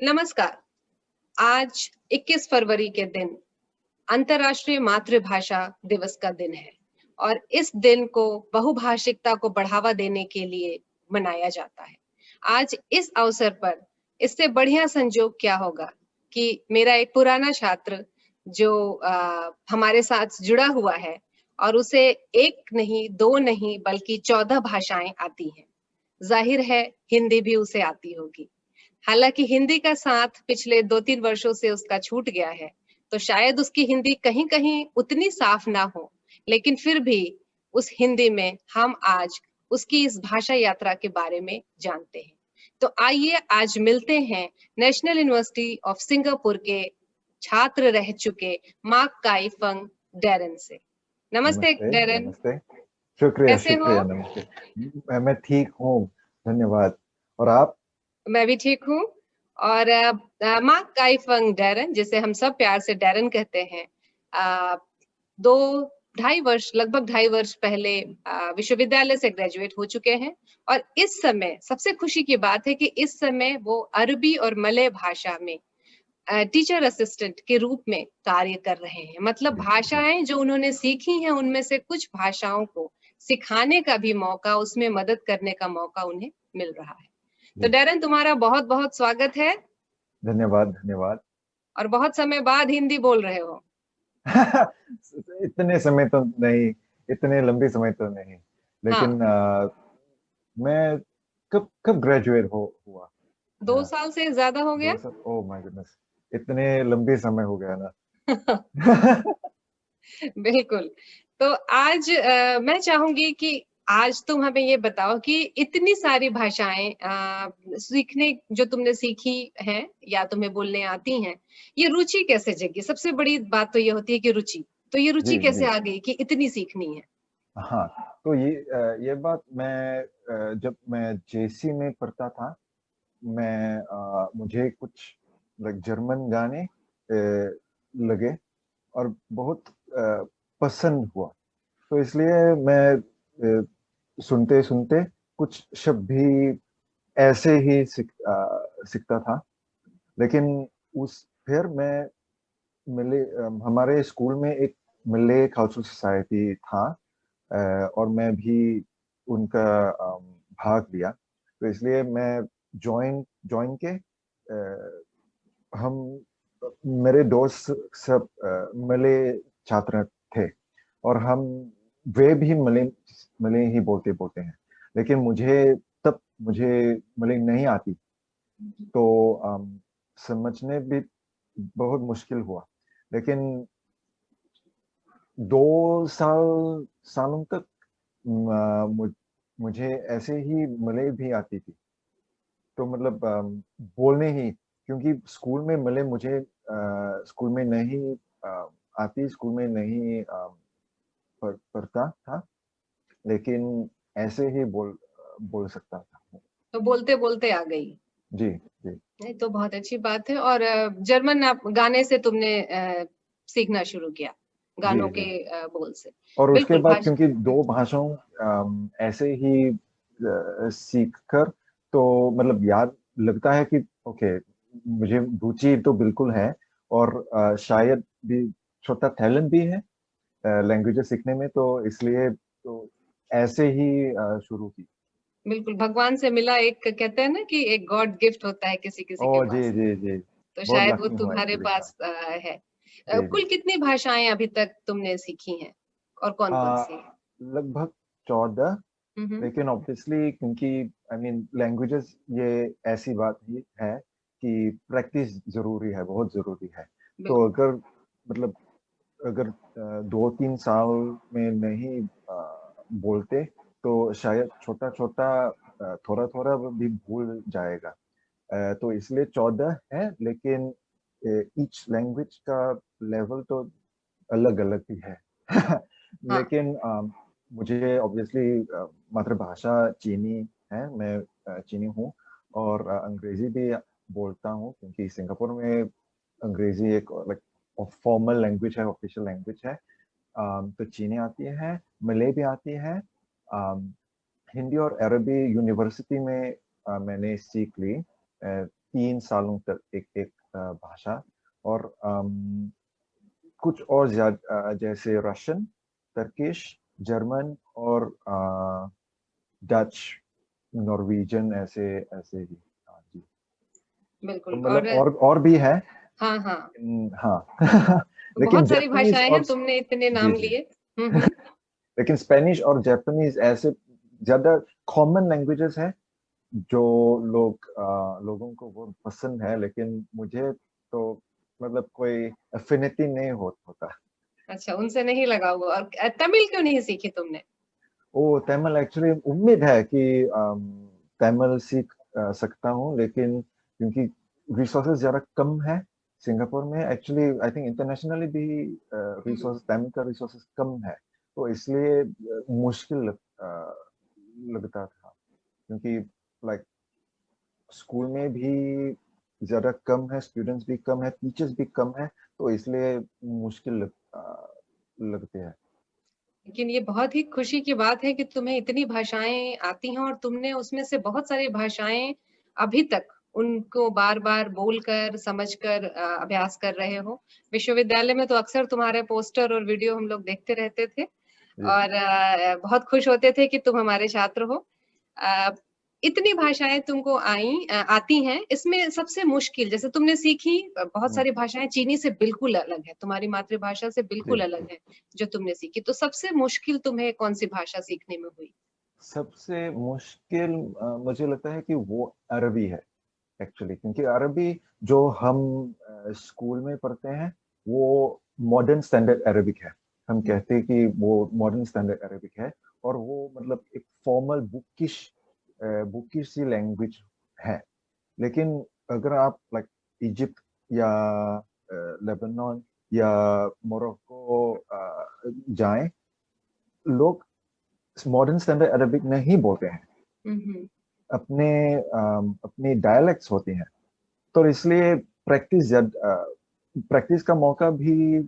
नमस्कार। आज 21 फरवरी के दिन अंतर्राष्ट्रीय मातृभाषा दिवस का दिन है और इस दिन को बहुभाषिकता को बढ़ावा देने के लिए मनाया जाता है। आज इस अवसर पर इससे बढ़िया संजोग क्या होगा कि मेरा एक पुराना छात्र जो हमारे साथ जुड़ा हुआ है और उसे एक नहीं, दो नहीं बल्कि 14 भाषाएं आती हैं। जाहिर है हिंदी भी उसे आती होगी। हालांकि हिंदी का साथ पिछले 2-3 वर्षों से उसका छूट गया है, तो शायद उसकी हिंदी कहीं-कहीं उतनी साफ ना हो, लेकिन फिर भी उस हिंदी में हम आज उसकी इस भाषा यात्रा के बारे में जानते हैं। तो आइए आज मिलते हैं नेशनल यूनिवर्सिटी ऑफ सिंगापुर के छात्र रह चुके मार्क काई फंग डेरेन से। नमस्ते नमस्ते, डेरेन, नमस्ते। शुक्रिया, कैसे हो? शुक्रिया, नमस्ते। मैं ठीक हूँ, धन्यवाद। और आप? मैं भी ठीक हूँ। और मार्क काई फंग डेरेन, जिसे हम सब प्यार से डेरेन कहते हैं, अ, 2 ढाई वर्ष लगभग ढाई वर्ष पहले विश्वविद्यालय से ग्रेजुएट हो चुके हैं और इस समय सबसे खुशी की बात है कि इस समय वो अरबी और मलय भाषा में टीचर असिस्टेंट के रूप में कार्य कर रहे हैं। मतलब जी, जी, भाषाएं जो उन्होंने सीखी हैं उनमें से कुछ भाषाओं को सिखाने का भी मौका, उसमें मदद करने का मौका उन्हें मिल रहा है। तो जी। डेरेन, तुम्हारा बहुत-बहुत स्वागत है धन्यवाद, धन्यवाद। और बहुत समय बाद हिंदी बोल रहे हो। इतने समय तो नहीं, इतने लंबे समय तो नहीं, हाँ, लेकिन मैं कब कब ग्रेजुएट हुआ? 2 साल से ज़्यादा हो गया? 2 साल, ओह माय गुडनेस, इतने लंबे समय हो गया ना। बिल्कुल। तो आज मैं चाहूँगी कि आज तुम हमें ये बताओ कि इतनी सारी भाषाएँ सीखने जो तुमने सीखी हैं या तुम्हें बोलने आती हैं, ये रुचि कैसे जगी? सबसे बड़ी बात तो ये होती है कि रुचि। तो ये रुचि जी, कैसे जी। आ गई कि इतनी सीखनी है? हाँ, तो ये बात मैं जब मैं जेसी में पढ़ता था, मुझे कुछ लाइक जर्मन गाने लगे और बहुत पसंद हुआ। तो इसलिए मैं सुनते सुनते कुछ शब्द भी ऐसे ही सीखता था। लेकिन उस फिर मैं हमारे स्कूल में एक मिले कल्चरल सोसाइटी था, और मैं भी उनका भाग लिया। तो इसलिए मैं ज्वाइन ज्वाइन के हम मेरे दोस्त सब मले छात्र थे, और हम वे भी मले मले ही बोलते बोलते हैं। लेकिन मुझे मले नहीं आती, तो समझने भी बहुत मुश्किल हुआ। लेकिन 2 सालों तक मुझे ऐसे ही मलय भी आती थी। तो मतलब बोलने ही, क्योंकि स्कूल में मलय मुझे स्कूल में नहीं आती, स्कूल में नहीं पढ़ता था, लेकिन ऐसे ही बोल सकता था। तो बोलते-बोलते आ गई। जी, जी, नहीं तो बहुत अच्छी बात है और जर्मन आप गाने से तुमने सीखना शुरू किया, जी, गानों के जी। बोल से। और उसके बिल्कुल बाद भाष क्योंकि हुँ, दो भाषाओं ऐसे ही सीख कर, तो मतलब याद लगता है कि ओके, मुझे रुचि तो बिल्कुल है, और शायद भी छोटा टैलेंट भी है लैंग्वेजेस सीखने में, तो इसलिए तो ऐसे ही शुरू की। बिल्कुल भगवान से मिला एक कहते हैं ना कि एक गॉड गिफ्ट होता है किसी-किसी के ओह जी, पास, जी, जी। तो बहुत शायद वो लकी हूँ तुम्हारे एक्चुअली। हाँ। पास है। जी, जी। कुल कितनी भाषाएँ अभी तक तुमने सीखी हैं और कौन-कौन आ, सी? लगभग 14। हुँ, हुँ, लेकिन ऑब्वियसली क्योंकि आई मीन लैंग्वेजेस ये ऐसी बात ही है कि प्रैक्टिस जरूरी है, बहुत जरूरी है। तो बिल्कुल। अगर 2-3 साल में नहीं बोलते, तो शायद छोटा छोटा थोड़ा थोड़ा भी भूल जाएगा। तो इसलिए 14 है, लेकिन ईच लैंग्वेज का लेवल तो अलग अलग भी है। हाँ, लेकिन मुझे ऑब्वियसली मातृभाषा चीनी है, मैं चीनी हूँ, और अंग्रेजी भी बोलता हूँ, क्योंकि सिंगापुर में अंग्रेजी एक लाइक फॉर्मल लैंग्वेज है, ऑफिशियल लैंग्वेज है। तो चीनी आती है, मलय भी आती है। अम, हिंदी और अरबी यूनिवर्सिटी में मैंने सीख ली। 3 सालों तक एक एक भाषा, और कुछ और जैसे रशियन, टर्किश, जर्मन और डच, नॉर्वेजियन, ऐसे ऐसे ही। हाँ जी। तो बिल्कुल। मतलब और और भी है। हाँ हाँ, हाँ। लेकिन बहुत सारी जापानीज भाषाएं और हैं, तुमने इतने जी नाम जी। लिए। हम्म। लेकिन स्पेनिश और जापानीज ऐसे ज्यादा कॉमन लैंग्वेजेस हैं जो लोगों को बहुत पसंद है, लेकिन मुझे तो मतलब कोई अफिनिटी नहीं होता। अच्छा, उनसे नहीं लगा हुआ। और तमिल क्यों नहीं सीखी तुमने? ओ तमिल, एक्चुअली उम्मीद है कि तमिल सीख सकता हूँ, लेकिन क्योंकि रिसोर्सेज जरा कम है सिंगापुर में, एक्चुअली आई थिंक इंटरनेशनली भी रिसोर्स, तमिल का रिसोर्सेज कम है, तो इसलिए मुश्किल लगता था, क्योंकि लाइक स्कूल में भी ज्यादा कम है, स्टूडेंट्स भी कम है, टीचर्स भी कम है, तो इसलिए मुश्किल लगते हैं। लेकिन ये बहुत ही खुशी की बात है कि तुम्हें इतनी भाषाएं आती हैं, और तुमने उसमें से बहुत सारी भाषाएं अभी तक उनको बार बार बोलकर समझकर अभ्यास कर रहे हो। विश्वविद्यालय में तो अक्सर तुम्हारे पोस्टर और वीडियो हम लोग देखते रहते थे, जी और बहुत खुश होते थे कि तुम हमारे छात्र हो। अ, इतनी भाषाएं तुमको आती हैं, इसमें सबसे मुश्किल, जैसे तुमने सीखी बहुत हम्म, सारी भाषाएं चीनी से बिल्कुल अलग है, तुम्हारी मातृभाषा से जी बिल्कुल जी। अलग है जो तुमने सीखी। तो सबसे मुश्किल तुम्हें कौन सी भाषा सीखने में हुई? सबसे मुश्किल मुझे लगता है कि वो अरबी है एक्चुअली, क्योंकि अरबी जो हम स्कूल में पढ़ते हैं वो मॉडर्न स्टैंडर्ड अरबिक है। हम कहते हैं कि वो मॉडर्न स्टैंडर्ड अरबिक है, और वो मतलब एक फॉर्मल बुकिश सी लैंग्वेज है। लेकिन अगर आप लाइक इजिप्ट या लेबनान या मोरक्को जाएं, लोग मॉडर्न स्टैंडर्ड अरबिक नहीं बोलते हैं, हम्म। अपने अपने डायलेक्ट्स होते हैं। तो इसलिए प्रैक्टिस का मौका भी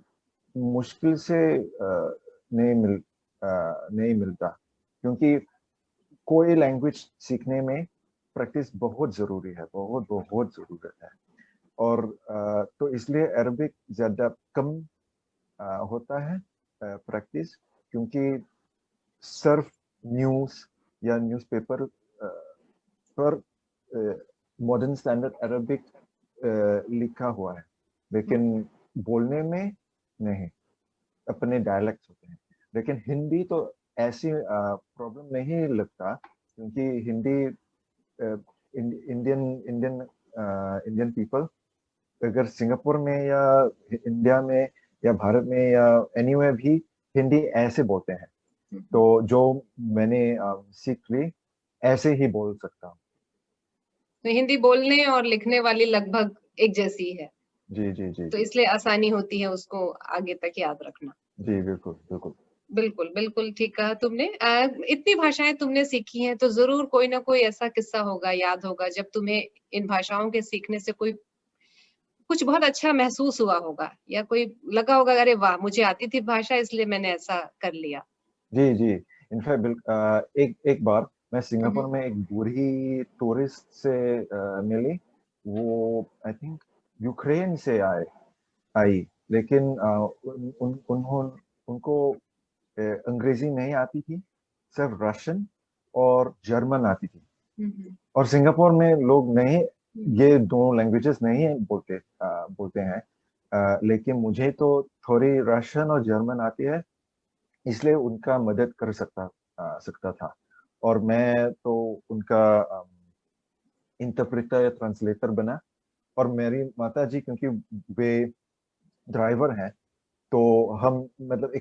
मुश्किल से नहीं मिलता, क्योंकि कोई लैंग्वेज सीखने में प्रैक्टिस बहुत जरूरी है, बहुत बहुत जरूरत है। और तो इसलिए अरबिक ज्यादा कम होता है प्रैक्टिस, क्योंकि सिर्फ न्यूज़ या न्यूज़पेपर पर मॉडर्न स्टैंडर्ड अरबिक लिखा हुआ है, लेकिन बोलने में नहीं, अपने डायलेक्ट्स होते हैं। लेकिन हिंदी तो ऐसी प्रॉब्लम नहीं लगता, क्योंकि Hindi Indian Indian Indian people अगर सिंगापुर में या इंडिया में या भारत में या एनीवेयर भी हिंदी ऐसे बोलते हैं, तो जो मैंने सीख ली ऐसे ही बोल सकता हूँ। तो हिंदी बोलने और लिखने वाली लगभग एक जैसी है, जी जी जी तो जी। इसलिए आसानी होती है उसको आगे तक याद रखना। जी बिल्कुल बिल्कुल। बिल्कुल, बिल्कुल ठीक कहा तुमने। इतनी भाषाएँ तुमने सीखी हैं, तो ज़रूर कोई ना कोई ऐसा किस्सा होगा, याद होगा, जब तुम्हें इन भाषाओं के सीखने से कोई कुछ बहुत अच्छा महसूस हुआ होगा, या कोई लगा होगा, अरे वाह! मुझे आती थी भाषा इसलिए मैंने ऐसा कर लिया। जी जी। इनफैक्ट एक एक बार मैं हुँ, सिंगापुर हुँ। में एक बूढ़ी टूरिस्ट से मिली। वो आई थिंक यूक्रेन से आई, लेकिन उन, उन, उन्हों, उनको अंग्रेजी नहीं आती थी, सिर्फ रशियन और जर्मन आती थी। हुँ, हुँ। और सिंगापुर में लोग नहीं, हुँ, ये दो लैंग्वेजेस नहीं बोलते हैं, लेकिन मुझे तो थोड़ी रशियन और जर्मन आती है, इसलिए उनका मदद कर सकता था। और मैं तो उनका इंटरप्रेटर या ट्रांसलेटर बना। और मेरी माता जी, क्योंकि वे ड्राइवर हैं, तो हम मतलब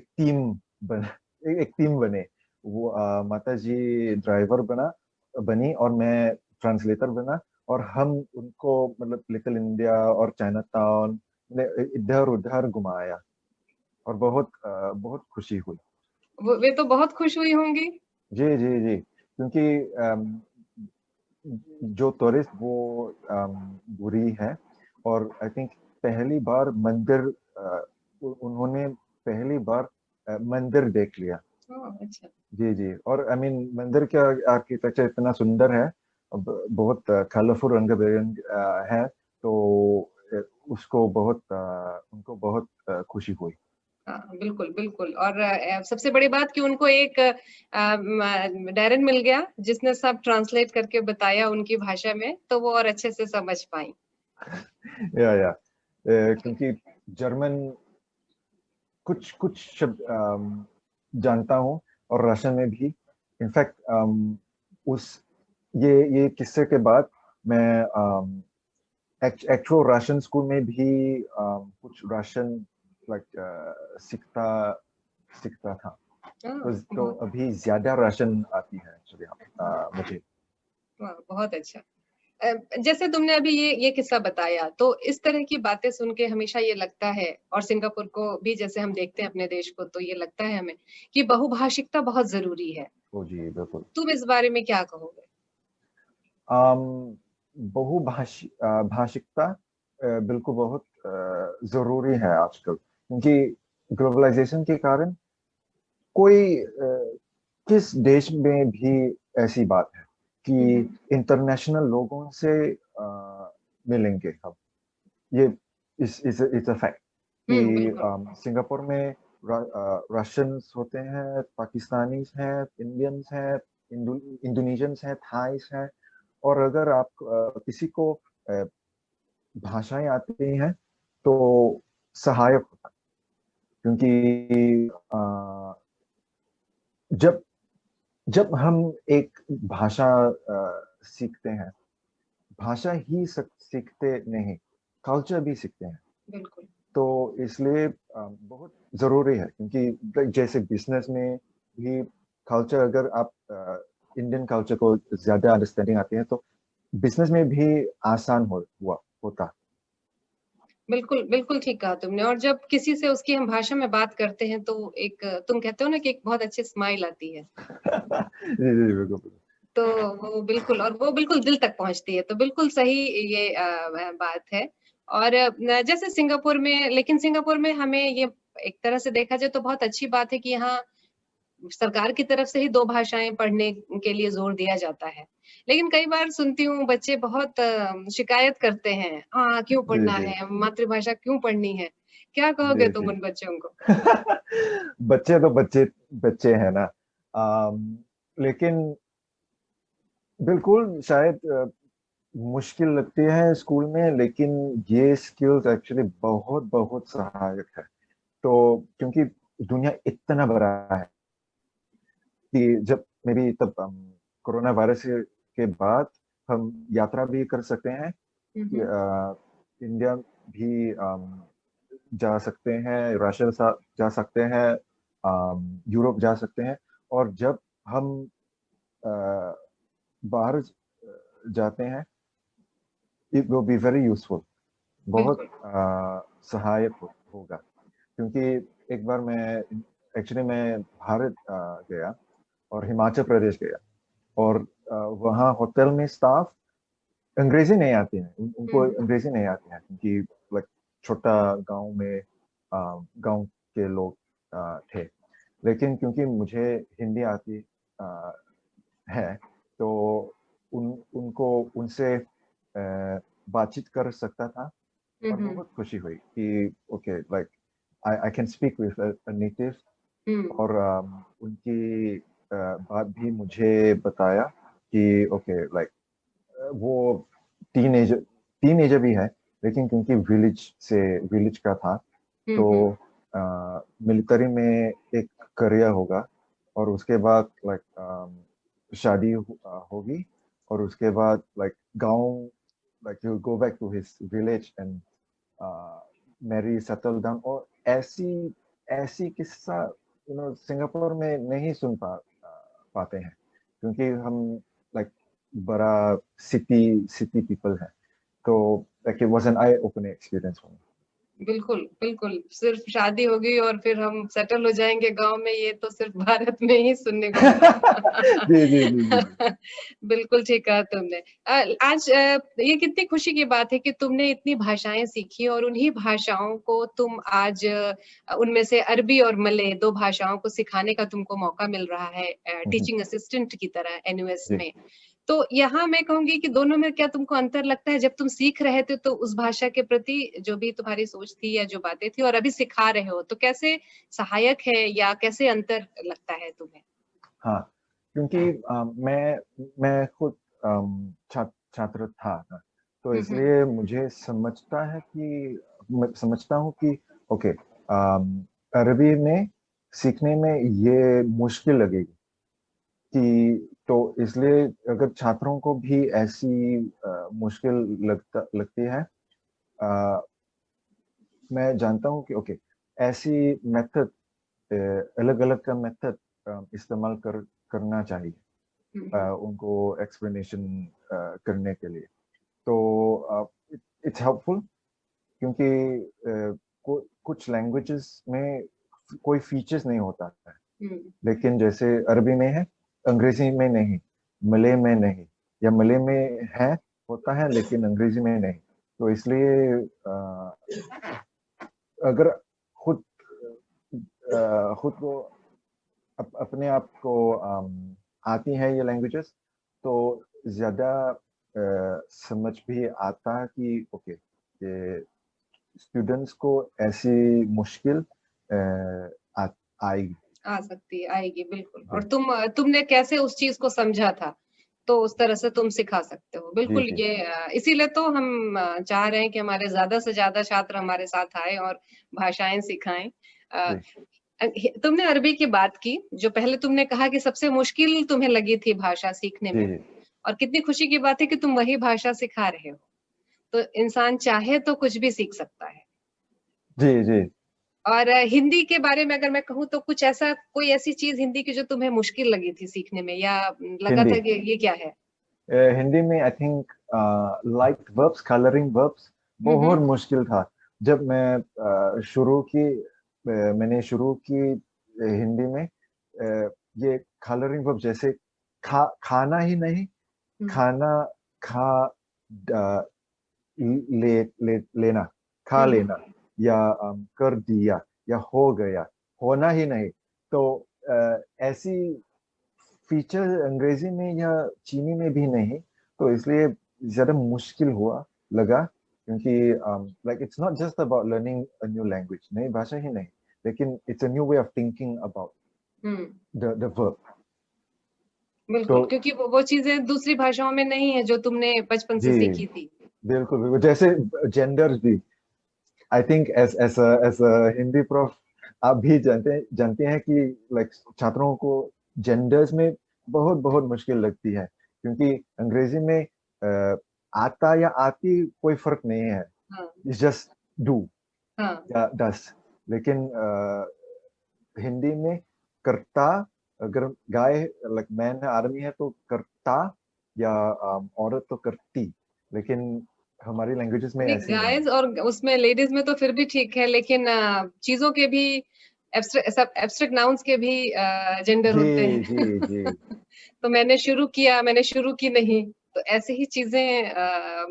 बन एक टीम बने। वो माता जी ड्राइवर बनी और मैं ट्रांसलेटर बना, और हम उनको मतलब लिटिल इंडिया और चाइना टाउन इधर उधर घुमाया, और बहुत खुशी हुई। वो वे तो बहुत खुश हुई होंगी। जी जी जी, क्योंकि जो टूरिस्ट वो बुरी है, और आई थिंक पहली बार उन्होंने पहली बार मंदिर देख लिया। ओह! अच्छा। जी जी, और आई मीन मंदिर का आर्किटेक्चर इतना सुंदर है, बहुत कलरफुल रंग बिरंग है, तो उसको बहुत उनको बहुत खुशी हुई। हाँ, बिल्कुल, बिल्कुल। और सबसे बड़ी बात कि उनको एक डैरेन मिल गया, जिसने सब ट्रांसलेट करके बताया उनकी भाषा में, तो वो और अच्छे से समझ पाईं। या क्योंकि जर्मन कुछ कुछ शब्द जानता हूँ, और रशियन में भी। इनफैक्ट उस ये किस्से के बाद मैं एक्चुअल रशियन स्कूल में भी कुछ रशियन लाइक सीखता सीखता था। हाँ, तो बहुत अभी ज्यादा रशियन आती है एक्चुअली मुझे। वाह! बहुत अच्छा। जैसे तुमने अभी ये किस्सा बताया, तो इस तरह की बातें सुन के हमेशा ये लगता है, और सिंगापुर को भी जैसे हम देखते हैं अपने देश को, तो ये लगता है हमें कि बहुभाषिकता बहुत ज़रूरी है। ओ जी बिल्कुल। तुम इस बारे में क्या कहोगे? अम, भाषिकता बिल्कुल बहुत जरूरी है आजकल, क्योंकि ग्लोबलाइजेशन के कारण कोई किस देश में भी ऐसी बात है हुँ, कि हुँ। इंटरनेशनल लोगों से मिलेंगे हम। ये इट्स अ फैक्ट कि हुँ, बिल्कुल। सिंगापुर में रशियंस होते हैं, पाकिस्तानीज हैं, इंडियंस हैं, इंडोनेशियंस हैं, थाईस हैं। और अगर आप किसी को अ, भाषाएं आती हैं तो सहायक होता है, क्योंकि जब जब हम एक भाषा सीखते हैं, भाषा ही सीखते नहीं, कल्चर भी सीखते हैं। बिल्कुल। तो इसलिए बहुत जरूरी है, क्योंकि जैसे बिजनेस में भी कल्चर, अगर आप इंडियन कल्चर को ज्यादा अंडरस्टैंडिंग आती है तो बिजनेस में भी आसान होता। बिल्कुल, बिल्कुल ठीक कहा तुमने। और जब किसी से उसकी हम भाषा में बात करते हैं, तो एक तुम कहते हो ना कि एक बहुत अच्छी स्माइल आती है। जी जी बिल्कुल। तो वो बिल्कुल, और वो बिल्कुल दिल तक पहुँचती है, तो बिल्कुल सही ये बात है। और जैसे सिंगापुर में, लेकिन सिंगापुर में हमें ये एक तरह से देखा जाए तो बहुत अच्छी बात है कि यहाँ सरकार की तरफ से ही 2 भाषाएँ पढ़ने के लिए ज़ोर दिया जाता है। लेकिन कई बार सुनती हूँ बच्चे बहुत शिकायत करते हैं, क्यों जी पढ़ना जी है? मातृभाषा क्यों पढ़नी है? क्या कहोगे जी तुम जी। उन बच्चों को? बच्चे तो बच्चे बच्चे हैं ना। लेकिन बिल्कुल शायद मुश्किल लगती है स्कूल में, लेकिन ये स्किल्स एक्चुअली बहुत बहुत सहायक है। तो क्योंकि दुनिया इतना बड़ा है कि जब मे बी तब कोरोना वायरस के बाद हम यात्रा भी कर सकते हैं, हुँ, कि, हुँ। इंडिया भी जा सकते हैं, रशिया जा सकते हैं, यूरोप जा सकते हैं। और जब हम अ, बाहर जाते हैं, it will be very useful, बहुत बिल्कुल। सहायक होगा। क्योंकि एक बार मैं एक्चुअली मैं भारत गया और हिमाचल प्रदेश गया, और वहाँ होटल में स्टाफ अंग्रेजी नहीं आती है, उनको हुँ, अंग्रेजी नहीं आती है, क्योंकि लाइक छोटा गांव में गांव के लोग थे। लेकिन क्योंकि मुझे हिंदी आती अ, है, तो उनको उनसे बातचीत कर सकता था। हुँ, और हुँ, बहुत खुशी हुई कि okay like I can speak with a native. हुँ। और उनकी बात भी मुझे बताया कि ओके लाइक वो टीनेजर टीनेजर भी है, लेकिन क्योंकि विलेज का था, हुँ, तो हुँ। मिलिट्री में एक करियर होगा, और उसके बाद लाइक शादी होगी, और उसके बाद लाइक गांव, like you go back to his village and marry settle down. और ऐसी ऐसी किस्सा सिंगापुर में नहीं सुन पाते हैं, क्योंकि हम लाइक बड़ा सिटी सिटी पीपल है। तो like it was an I opening experience for बिल्कुल, बिल्कुल। सिर्फ़ शादी होगी और फिर हम सेटल हो जाएँगे गाँव में, ये तो सिर्फ़ भारत में ही सुनने को मिला। मी। जी जी जी जी बिल्कुल ठीक कहा तुमने। आज ये कितनी खुशी की बात है कि तुमने इतनी भाषाएँ सीखी, और उन्हीं भाषाओं को तुम आज उनमें से अरबी और मलय 2 भाषाओं को सिखाने का तुमको मौका मिल रहा है, जी टीचिंग असिस्टेंट की तरह एनयूएस जी में। तो यहाँ मैं कहूँगी कि दोनों में क्या तुमको अंतर लगता है? जब तुम सीख रहे थे तो उस भाषा के प्रति जो भी तुम्हारी सोच थी या जो बातें थी, और अभी सिखा रहे हो, तो कैसे सहायक है या कैसे अंतर लगता है तुम्हें? हाँ, क्योंकि मैं खुद छात्र था ना, तो हुँ, हुँ। इसलिए मुझे समझता है कि मैं समझता हूँ कि ओके, अरबी में सीखने में ये मुश्किल लगेगी कि, तो इसलिए अगर छात्रों को भी ऐसी मुश्किल लगती है, अ, मैं जानता हूँ कि ओके, ऐसी मेथड, अलग अलग का मेथड इस्तेमाल करना चाहिए हुँ, हुँ। उनको एक्सप्लेनेशन करने के लिए। तो इट्स हेल्पफुल, क्योंकि कुछ लैंग्वेजेस में कोई फीचर्स नहीं होता है, हुँ। लेकिन जैसे अरबी में है, अंग्रेजी में नहीं, मलय में नहीं, या मलय में है, होता है लेकिन अंग्रेजी में नहीं। तो इसलिए अगर खुद खुद को अपने आप को आती है ये लैंग्वेजेस, तो ज्यादा समझ भी आता है कि ओके, ये स्टूडेंट्स को ऐसी मुश्किल आएगी। आ सकती है, आएगी बिल्कुल। और जी तुमने कैसे उस चीज़ को समझा था, तो उस तरह से तुम सिखा सकते हो। जी बिल्कुल, जी ये इसीलिए तो हम चाह रहे हैं कि हमारे ज़्यादा से ज़्यादा छात्र हमारे साथ आएँ और भाषाएँ सिखाएँ। अ, जी तुमने अरबी की बात की, जो पहले तुमने कहा कि सबसे मुश्किल तुम्हें लगी थी भाषा सीखने जी में, और कितनी खुशी की बात है कि तुम वही भाषा सिखा रहे हो। तो इंसान चाहे तो कुछ भी सीख सकता है। जी जी। और हिंदी के बारे में अगर मैं कहूँ तो कुछ ऐसा, कोई ऐसी चीज़ हिंदी की जो तुम्हें मुश्किल लगी थी सीखने में, या लगा हिंदी था कि ये क्या है? हिंदी में I think like verbs, colouring verbs हुँ, बहुत हुँ। मुश्किल था। जब मैं मैंने शुरू की हिंदी में, ये कलरिंग वर्ब, जैसे खाना ही नहीं, हुँ, खाना, खा, लेना, खा हुँ, लेना, हुँ। या कर दिया, या हो गया, होना ही नहीं। तो ऐसी फीचर अंग्रेजी में या चीनी में भी नहीं, तो इसलिए ज्यादा मुश्किल हुआ लगा, क्योंकि like it's not just about learning a new language, नई भाषा ही नहीं, लेकिन it's a new way of thinking about hmm, the verb. तो बिल्कुल, क्योंकि वो चीज़ें दूसरी भाषाओं में नहीं है जो तुमने बचपन जी, से सीखी थी। बिल्कुल बिल्कुल, जैसे जेंडर्स भी, I think as a Hindi prof, आप भी जानते हैं कि लाइक छात्रों को जेंडर्स में बहुत बहुत मुश्किल लगती है, क्योंकि अंग्रेजी में आता या आती कोई फर्क नहीं है, हाँ, इट्स जस्ट डू हाँ। या डस। लेकिन हिंदी में करता, अगर गाय लाइक मैन है, आदमी है, तो करता, या औरत तो करती, लेकिन हमारी लैंग्वेजेस में नहीं, ऐसी नहीं गाइज़ है। और उसमें लेडीज़ में तो फिर भी ठीक है, लेकिन चीज़ों के भी एब्स्ट्रैक्ट नाउन्स के भी जेंडर जी होते जी हैं। जी। तो मैंने शुरू किया, मैंने शुरू की नहीं, तो ऐसे ही चीज़ें हो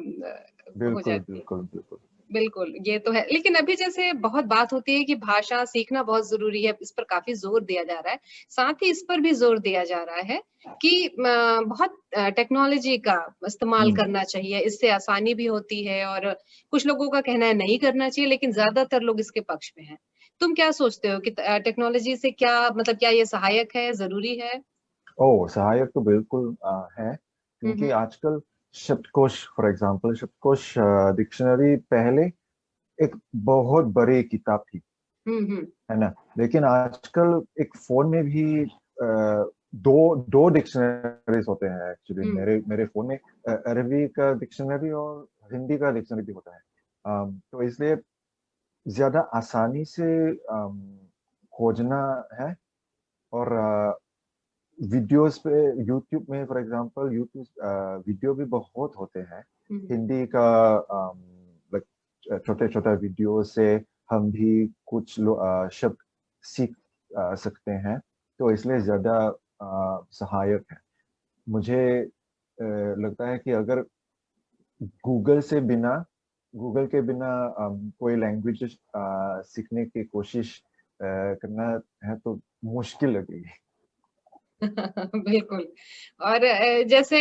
बिल्कुल जाती हैं। बिल्कुल बिल्कुल। बिल्कुल, ये तो है। लेकिन अभी जैसे बहुत बात होती है कि भाषा सीखना बहुत ज़रूरी है, इस पर काफ़ी ज़ोर दिया जा रहा है। साथ ही इस पर भी ज़ोर दिया जा रहा है कि बहुत टेक्नोलॉजी का इस्तेमाल हम्म। करना चाहिए, इससे आसानी भी होती है, और कुछ लोगों का कहना है नहीं करना चाहिए, लेकिन ज़्यादातर लोग इसके पक्ष में हैं। तुम क्या सोचते हो कि टेक्नोलॉजी से क्या मतलब, क्या ये सहायक है, ज़रूरी है? ओ, सहायक तो बिल्कुल है, हुँ, क्योंकि हुँ। आजकल शब्दकोश, फॉर एग्जांपल शब्दकोश, डिक्शनरी पहले एक बहुत बड़ी किताब थी, हुँ, हुँ। है ना, लेकिन आजकल एक फोन में भी दो दो डिक्शनरीज होते हैं एक्चुअली। हुँ। मेरे मेरे फोन में अरबी का डिक्शनरी और हिंदी का डिक्शनरी भी होता है। तो इसलिए ज्यादा आसानी से खोजना है। और वीडियोस पे, यूट्यूब में फॉर एग्जांपल, यूट्यूब वीडियो भी बहुत होते हैं हुँ, हिंदी का, छोटे छोटे वीडियो से हम भी कुछ शब्द सीख सकते हैं, तो इसलिए ज्यादा सहायक है। मुझे लगता है कि अगर गूगल से बिना गूगल के बिना कोई लैंग्वेज सीखने की कोशिश करना है, तो मुश्किल लगेगी। बिल्कुल। और जैसे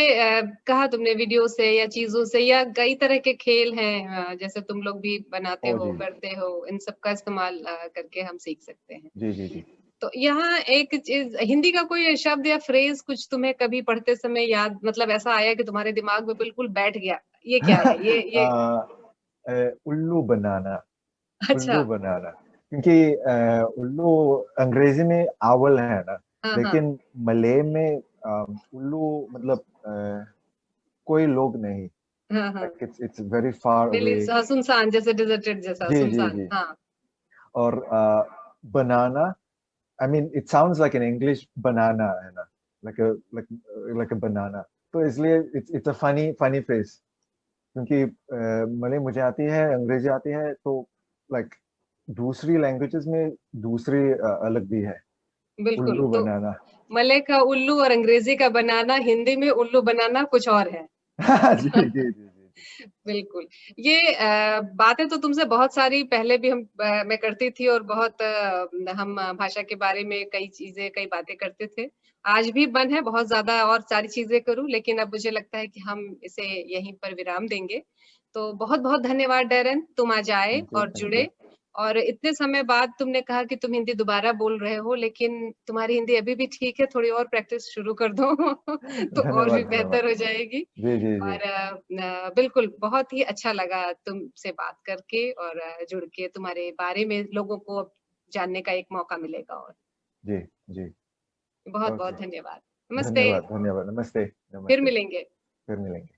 कहा तुमने वीडियो से या चीज़ों से या कई तरह के खेल हैं जैसे तुम लोग भी बनाते ओह! हो, जी। करते हो, इन सब का इस्तेमाल करके हम सीख सकते हैं। जी, जी, जी। तो यहाँ एक चीज़ हिंदी का कोई शब्द या फ्रेज़ कुछ तुम्हें कभी पढ़ते समय याद मतलब ऐसा आया कि तुम्हारे दिमाग में बिल्कुल बैठ गया, ये क्या है? अ ये उल्लू बनाना, अच्छा। उल्लू बनाना क्योंकि उल्लू अंग्रेजी में ओवल है ना, हाँ, हाँ। लेकिन मलय में उल्लू मतलब कोई लोग नहीं, हाँ, हाँ। Like it's very far away. सुनसान जैसे डेज़र्टेड जैसा जी, जी, सुनसान। जी। हाँ। और बनाना, I mean it sounds like an English banana है ना, like a like a banana, तो इसलिए it's a funny phrase क्योंकि मलय मुझे आती है, अंग्रेजी आती है, तो लाइक दूसरी लैंग्वेजेस में दूसरी अलग भी है, बिल्कुल, उल्लू तो बनाना। मलय का उल्लू और अंग्रेज़ी का बनाना, हिंदी में उल्लू बनाना कुछ और है। जी, जी, जी, जी, जी। बिल्कुल। ये बातें तो तुमसे बहुत सारी पहले भी मैं करती थी और बहुत हम भाषा के बारे में कई चीज़ें, कई बातें करते थे। आज भी मन है बहुत ज़्यादा और सारी चीज़ें करूँ, लेकिन अब मुझे लगता है कि हम इसे यहीं पर विराम देंगे। तो बहुत-बहुत धन्यवाद डैरेन, तुम आज आए थैंक यू, और थैंक यू। जुड़े और इतने समय बाद तुमने कहा कि तुम हिंदी दोबारा बोल रहे हो, लेकिन तुम्हारी हिंदी अभी भी ठीक है, थोड़ी और प्रैक्टिस शुरू कर दो, तो और भी धन्यवाद, धन्यवाद। बेहतर हो जाएगी। जी, जी, जी। और बिल्कुल बहुत ही अच्छा लगा तुमसे बात करके और जुड़ के तुम्हारे बारे में लोगों को अब जानने का एक मौका मिलेगा और जी, जी। बहुत-बहुत ओके। धन्यवाद। नमस्ते, धन्यवाद, धन्यवाद। नमस्ते, फिर नमस्ते। मिलेंगे। फिर मिलेंगे।